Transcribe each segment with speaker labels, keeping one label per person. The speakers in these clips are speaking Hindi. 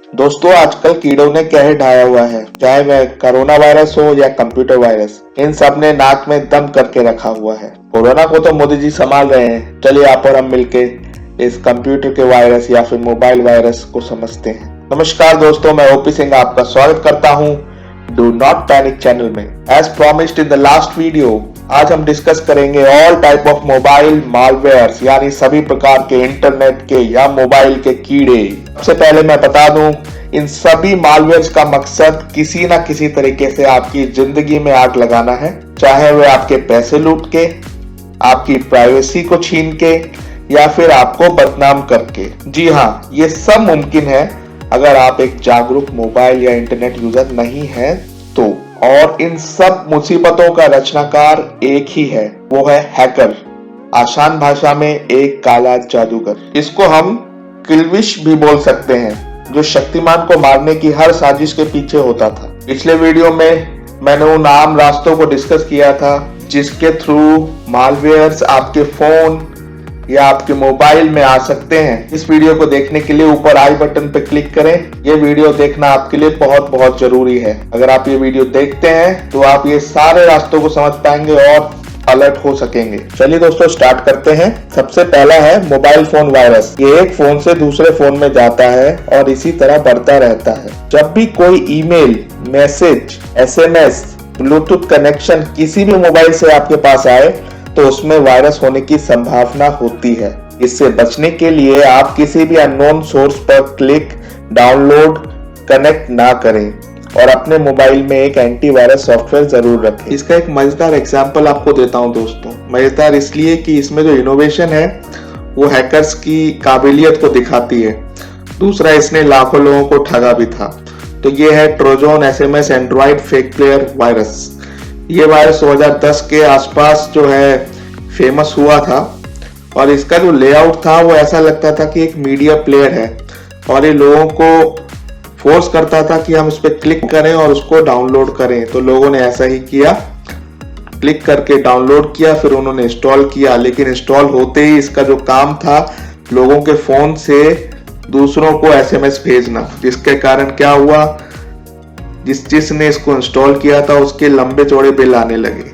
Speaker 1: दोस्तों आजकल कीड़ों ने कहर ढाया हुआ है, चाहे वह कोरोना वायरस हो या कंप्यूटर वायरस। इन सब ने नाक में दम करके रखा हुआ है। कोरोना को तो मोदी जी संभाल रहे हैं, चलिए आप और हम मिलके इस कंप्यूटर के वायरस या फिर मोबाइल वायरस को समझते हैं। नमस्कार दोस्तों, मैं ओपी सिंह आपका स्वागत करता हूँ डू नॉट पैनिक चैनल में। As promised in the last video, आज हम डिस्कस करेंगे all type of mobile malwares, यानी सभी प्रकार के इंटरनेट के या मोबाइल के कीड़े। सबसे पहले मैं बता दूं, इन सभी मालवेयर्स का मकसद किसी ना किसी तरीके से आपकी जिंदगी में आग लगाना है, चाहे वह आपके पैसे लूट के, आपकी प्राइवेसी को छीन के या फिर आपको बदनाम करके। जी हाँ, ये सब मुमकिन है अगर आप एक जागरूक मोबाइल या इंटरनेट यूजर नहीं हैं तो। और इन सब मुसीबतों का रचनाकार एक ही है, वो है हैकर, आसान भाषा में एक काला जादूगर। इसको हम किल्विश भी बोल सकते हैं, जो शक्तिमान को मारने की हर साजिश के पीछे होता था। पिछले वीडियो में मैंने उन आम रास्तों को डिस्कस किया था जिसके थ्रू मालवेयर्स आपके फोन या आपके मोबाइल में आ सकते हैं। इस वीडियो को देखने के लिए ऊपर आई बटन पर क्लिक करें। ये वीडियो देखना आपके लिए बहुत बहुत जरूरी है। अगर आप ये वीडियो देखते हैं तो आप ये सारे रास्तों को समझ पाएंगे और अलर्ट हो सकेंगे। चलिए दोस्तों स्टार्ट करते हैं। सबसे पहला है मोबाइल फोन वायरस। ये एक फोन से दूसरे फोन में जाता है और इसी तरह बढ़ता रहता है। जब भी कोई email, message, SMS, Bluetooth connection किसी भी मोबाइल से आपके पास आए तो उसमें वायरस होने की संभावना होती है। इससे बचने के लिए आप किसी भी अननोन सोर्स पर क्लिक, डाउनलोड, कनेक्ट ना करें और अपने मोबाइल में एक एंटीवायरस सॉफ्टवेयर जरूर रखें। इसका एक मजेदार एग्जांपल आपको देता हूं दोस्तों। मजेदार इसलिए कि इसमें जो इनोवेशन है वो हैकर्स की काबिलियत को दिखाती है। दूसरा, इसने लाखों लोगों को ठगा भी था। तो ये है Trojan SMS Android fake player virus. ये वायरस 2010 के आसपास जो है फेमस हुआ था और इसका जो लेआउट था वो ऐसा लगता था कि एक मीडिया प्लेयर है और ये लोगों को फोर्स करता था कि हम उस पर क्लिक करें और उसको डाउनलोड करें। तो लोगों ने ऐसा ही किया, क्लिक करके डाउनलोड किया, फिर उन्होंने इंस्टॉल किया। लेकिन इंस्टॉल होते ही इसका जो काम था लोगों के फोन से दूसरों को एसएमएस भेजना, जिसके कारण क्या हुआ, जिसने इसको इंस्टॉल किया था उसके लंबे चौड़े बिल आने लगे।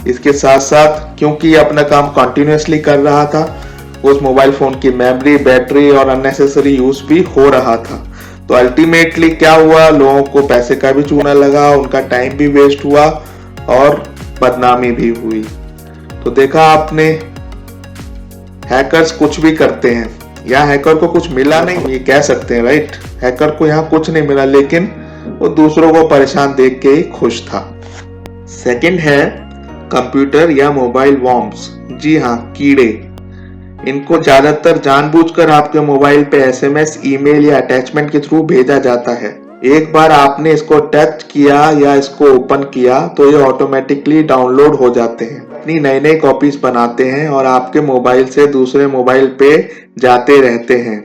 Speaker 1: इसके साथ साथ क्योंकि ये अपना काम कंटिन्यूअसली कर रहा था, उस मोबाइल फोन की मेमोरी, बैटरी और अननेसेसरी यूज भी हो रहा था। तो अल्टीमेटली क्या हुआ, लोगों को पैसे का भी चूना लगा, उनका टाइम भी वेस्ट हुआ और बदनामी भी हुई। तो देखा आपने, हैकर्स कुछ भी करते हैं। यहाँ हैकर को कुछ मिला नहीं, ये कह सकते हैं राइट। हैकर को यहाँ कुछ नहीं मिला, लेकिन वो दूसरों को परेशान देख के ही खुश था। सेकंड है कंप्यूटर या मोबाइल वॉर्म्स। जी हाँ, कीड़े। इनको ज्यादातर जानबूझकर आपके मोबाइल पे एसएमएस, ईमेल या अटैचमेंट के थ्रू भेजा जाता है। एक बार आपने इसको टच किया या इसको ओपन किया तो ये ऑटोमेटिकली डाउनलोड हो जाते हैं, अपनी नई नई कॉपीज बनाते हैं और आपके मोबाइल से दूसरे मोबाइल पे जाते रहते हैं।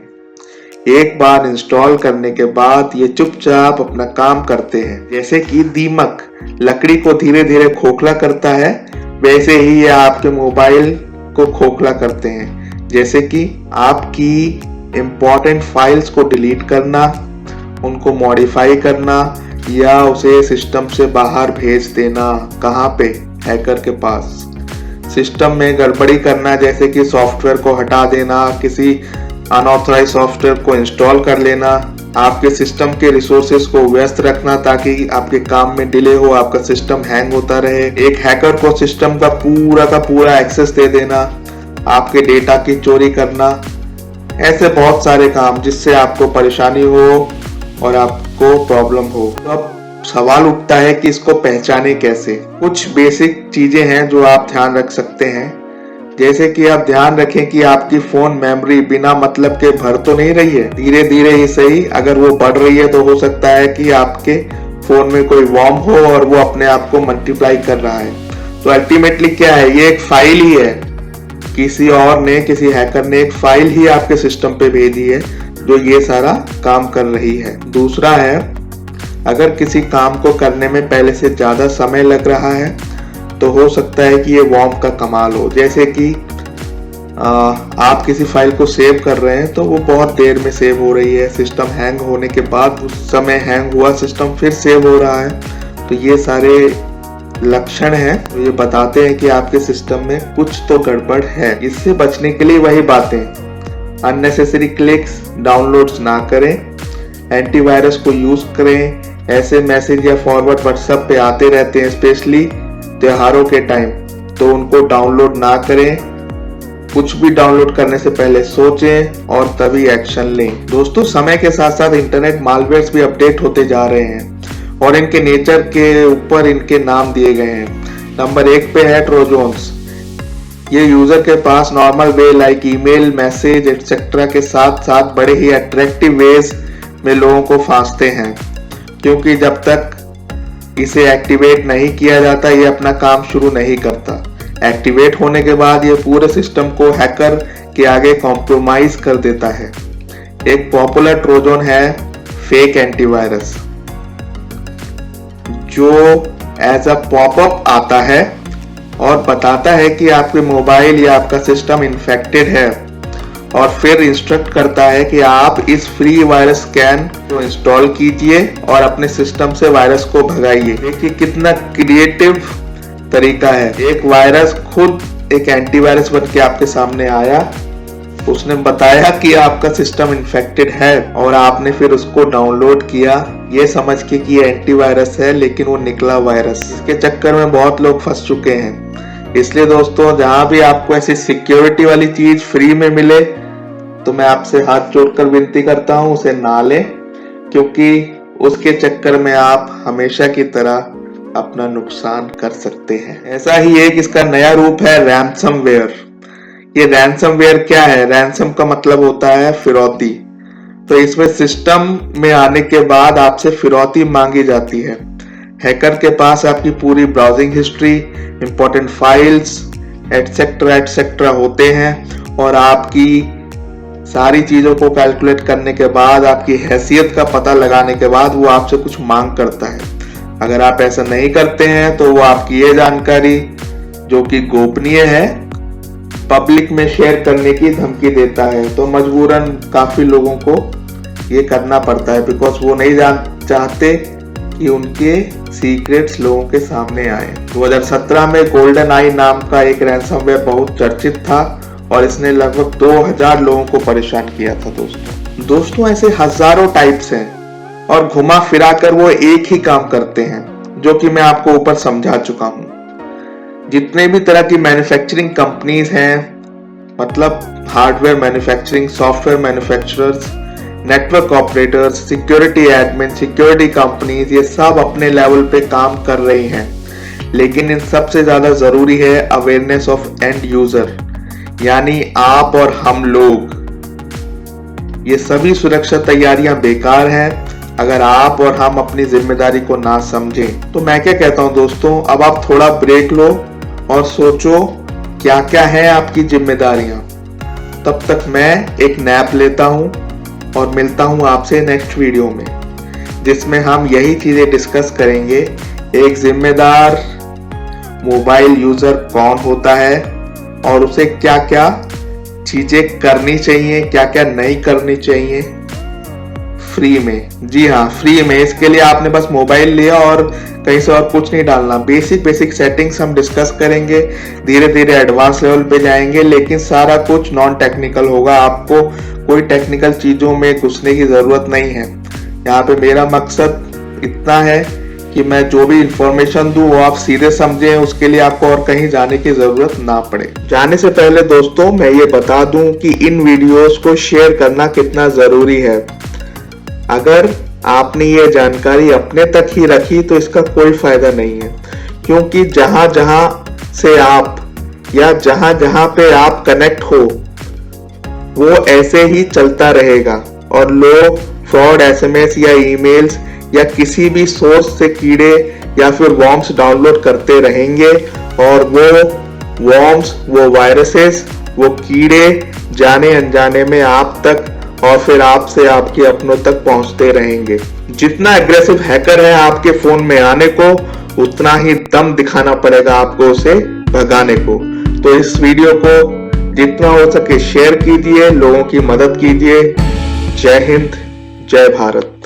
Speaker 1: एक बार इंस्टॉल करने के बाद ये चुपचाप अपना काम करते हैं। जैसे कि दीमक लकड़ी को धीरे धीरे खोखला करता है, वैसे ही ये आपके मोबाइल को खोखला करते हैं। जैसे कि आपकी इंपॉर्टेंट फाइल्स को डिलीट करना, उनको मॉडिफाई करना या उसे सिस्टम से बाहर भेज देना। कहाँ पे? हैकर के पास। सिस्टम में गड़बड़ी करना, जैसे कि सॉफ्टवेयर को हटा देना, किसी अनऑथराइज सॉफ्टवेयर को इंस्टॉल कर लेना, आपके सिस्टम के रिसोर्सेज को व्यस्त रखना ताकि आपके काम में डिले हो, आपका सिस्टम हैंग होता रहे। एक हैकर को सिस्टम का पूरा एक्सेस दे देना, आपके डेटा की चोरी करना, ऐसे बहुत सारे काम जिससे आपको परेशानी हो और आपको प्रॉब्लम हो। तो अब सवाल उठता है कि इसको पहचाने कैसे। कुछ बेसिक चीजें हैं जो आप ध्यान रख सकते हैं। जैसे कि आप ध्यान रखें कि आपकी फोन मेमोरी बिना मतलब के भर तो नहीं रही है। धीरे धीरे ही सही, अगर वो बढ़ रही है तो हो सकता है कि आपके फोन में कोई वॉर्म हो और वो अपने आप को मल्टीप्लाई कर रहा है। तो अल्टीमेटली क्या है, ये एक फाइल ही है। किसी हैकर ने एक फाइल ही आपके सिस्टम पे भेजी है जो ये सारा काम कर रही है। दूसरा है, अगर किसी काम को करने में पहले से ज्यादा समय लग रहा है तो हो सकता है कि ये वॉर्म का कमाल हो। जैसे कि आप किसी फाइल को सेव कर रहे हैं तो वो बहुत देर में सेव हो रही है, सिस्टम हैंग होने के बाद उस समय हैंग हुआ सिस्टम फिर सेव हो रहा है। तो ये सारे लक्षण हैं, तो ये बताते हैं कि आपके सिस्टम में कुछ तो गड़बड़ है। इससे बचने के लिए वही बातें, अननेसेसरी क्लिक्स, डाउनलोड्स ना करें, एंटीवायरस को यूज करें। ऐसे मैसेज या फॉरवर्ड व्हाट्सएप पे आते रहते हैं स्पेशली त्योहारों के टाइम, तो उनको डाउनलोड ना करें। कुछ भी डाउनलोड करने से पहले सोचें और तभी एक्शन लें। दोस्तों, समय के साथ साथ इंटरनेट मालवेयर्स भी अपडेट होते जा रहे हैं और इनके नेचर के ऊपर इनके नाम दिए गए हैं। नंबर 1 पे है ट्रोजन्स। ये यूजर के पास normal way like email, message etcetera के साथ साथ बड़े ही अट्रैक्टिव वेज में लोगों को फांसते हैं, क्योंकि जब तक इसे एक्टिवेट नहीं किया जाता ये अपना काम शुरू नहीं करता। एक्टिवेट होने के बाद ये पूरे सिस्टम को हैकर के आगे कॉम्प्रोमाइज कर देता है। एक पॉपुलर ट्रोजन है फेक एंटीवायरस, जो एज अ पॉपअप आता है और बताता है कि आपके मोबाइल या आपका सिस्टम इन्फेक्टेड है और फिर इंस्ट्रक्ट करता है कि आप इस फ्री वायरस स्कैन को इंस्टॉल कीजिए और अपने सिस्टम से वायरस को भगाइए। देखिए कितना क्रिएटिव तरीका है। एक वायरस खुद एक एंटीवायरस बन के आपके सामने आया, उसने बताया कि आपका सिस्टम इन्फेक्टेड है और आपने फिर उसको डाउनलोड किया ये समझ के कि ये एंटीवायरस है, लेकिन वो निकला वायरस। इसके चक्कर में बहुत लोग फंस चुके हैं। इसलिए दोस्तों, जहां भी आपको ऐसी सिक्योरिटी वाली चीज फ्री में मिले तो मैं आपसे हाथ जोड़कर विनती करता हूं उसे ना लें, क्योंकि उसके चक्कर में आप हमेशा की तरह अपना नुकसान कर सकते हैं। ऐसा ही एक इसका नया रूप है रैंसमवेयर। ये रैंसमवेयर क्या है? रैंसम का मतलब होता है फिरौती। तो इसमें सिस्टम में आने के बाद आपसे फिरौती मांगी जाती है। हैकर के पास आपकी पूरी browsing history, important files etcetera etcetera होते हैं और आपकी सारी चीजों को कैलकुलेट करने के बाद, आपकी हैसियत का पता लगाने के बाद वो आपसे कुछ मांग करता है। अगर आप ऐसा नहीं करते हैं तो वो आपकी ये जानकारी, जो कि गोपनीय है, पब्लिक में शेयर करने की धमकी देता है। तो मजबूरन काफी लोगों को ये करना पड़ता है, बिकॉज वो नहीं चाहते कि उनके सीक्रेट्स लोगों के सामने आए। 2017 में गोल्डन आई नाम का एक रैंसमवेयर बहुत चर्चित था और इसने लगभग 2000 लोगों को परेशान किया था। दोस्तों ऐसे हजारों टाइप्स हैं और घुमा फिरा कर वो एक ही काम करते हैं, जो कि मैं आपको ऊपर समझा चुका हूं। जितने भी तरह की मैन्युफैक्चरिंग कंपनीज हैं, मतलब hardware manufacturing, software manufacturers, network operators, security admin, security companies, ये सब अपने लेवल पे काम कर रही हैं। लेकिन इन सबसे ज्यादा जरूरी है अवेयरनेस ऑफ एंड यूजर, यानी आप और हम लोग। ये सभी सुरक्षा तैयारियां बेकार हैं अगर आप और हम अपनी जिम्मेदारी को ना समझें। तो मैं क्या कहता हूं दोस्तों, अब आप थोड़ा ब्रेक लो और सोचो क्या क्या है आपकी जिम्मेदारियां। तब तक मैं एक नैप लेता हूं और मिलता हूं आपसे नेक्स्ट वीडियो में, जिसमें हम यही चीजें डिस्कस करेंगे। एक जिम्मेदार मोबाइल यूजर कौन होता है और उसे क्या क्या चीजें करनी चाहिए, क्या क्या नहीं करनी चाहिए फ्री में। जी हाँ, फ्री में। इसके लिए आपने बस मोबाइल लिया और कहीं से और कुछ नहीं डालना। बेसिक सेटिंग्स हम डिस्कस करेंगे, धीरे धीरे एडवांस लेवल पे जाएंगे, लेकिन सारा कुछ नॉन टेक्निकल होगा। आपको कोई टेक्निकल चीजों में घुसने की जरूरत नहीं है। यहाँ पे मेरा मकसद इतना है कि मैं जो भी इंफॉर्मेशन दूं वो आप सीधे समझें, उसके लिए आपको और कहीं जाने की जरूरत ना पड़े। जाने से पहले दोस्तों मैं ये बता दूं कि इन वीडियोस को शेयर करना कितना जरूरी है। अगर आपने ये जानकारी अपने तक ही रखी तो इसका कोई फायदा नहीं है, क्योंकि जहां जहां से आप या जहां जहां पे आप कनेक्ट हो वो ऐसे ही चलता रहेगा और लोग फ्रॉड एसएमएस या ईमेल्स या किसी भी सोर्स से कीड़े या फिर वॉर्म्स डाउनलोड करते रहेंगे और वो वॉर्म्स, वो वायरसेस, वो कीड़े जाने अनजाने में आप तक और फिर आपसे आपके अपनों तक पहुंचते रहेंगे। जितना एग्रेसिव हैकर है आपके फोन में आने को, उतना ही दम दिखाना पड़ेगा आपको उसे भगाने को। तो इस वीडियो को जितना हो सके शेयर कीजिए, लोगों की मदद कीजिए। जय हिंद, जय भारत।